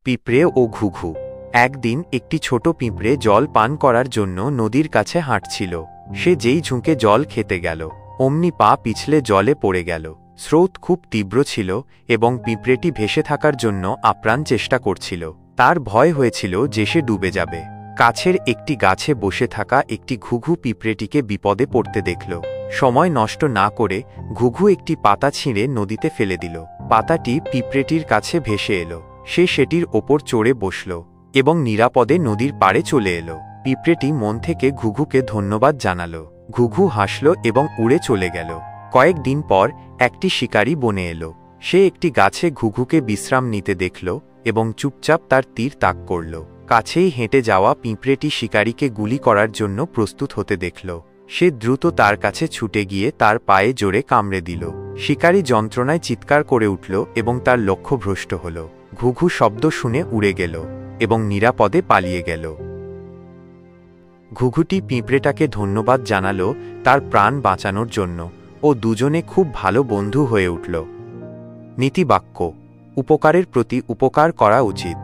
পিঁপড়ে ও ঘুঘু। একদিন একটি ছোট পিঁপড়ে জল পান করার জন্য নদীর কাছে হাঁটছিল। সে যেই ঝুঁকে জল খেতে গেল, অমনি পা পিছলে জলে পড়ে গেল। স্রোত খুব তীব্র ছিল এবং পিঁপড়েটি ভেসে থাকার জন্য আপ্রাণ চেষ্টা করছিল। তার ভয় হয়েছিল যে সে ডুবে যাবে। কাছের একটি গাছে বসে থাকা একটি ঘুঘু পিঁপড়েটিকে বিপদে পড়তে দেখল। সময় নষ্ট না করে ঘুঘু একটি পাতা ছিঁড়ে নদীতে ফেলে দিল। পাতাটি পিঁপড়েটির কাছে ভেসে এলো। সে সেটির ওপর চড়ে বসল এবং নিরাপদে নদীর পাড়ে চলে এলো। পিঁপড়েটি মন থেকে ঘুঘুকে ধন্যবাদ জানালো। ঘুঘু হাসল এবং উড়ে চলে গেল। কয়েকদিন পর একটি শিকারী বনে এলো। সে একটি গাছে ঘুঘুকে বিশ্রাম নিতে দেখল এবং চুপচাপ তার তীর তাক করল। কাছেই হেঁটে যাওয়া পিঁপড়েটি শিকারীকে গুলি করার জন্য প্রস্তুত হতে দেখল। সে দ্রুত তার কাছে ছুটে গিয়ে তার পায়ে জোরে কামড়ে দিল। শিকারী যন্ত্রণায় চিৎকার করে উঠল এবং তার লক্ষ্যভ্রষ্ট হল। ঘুঘু শব্দ শুনে উড়ে গেল এবং নিরাপদে পালিয়ে গেল। ঘুঘুটি পিঁপড়েটাকে ধন্যবাদ জানালো তার প্রাণ বাঁচানোর জন্য ও দুজনে খুব ভালো বন্ধু হয়ে উঠল। নীতিবাক্য: উপকারের প্রতি উপকার করা উচিত।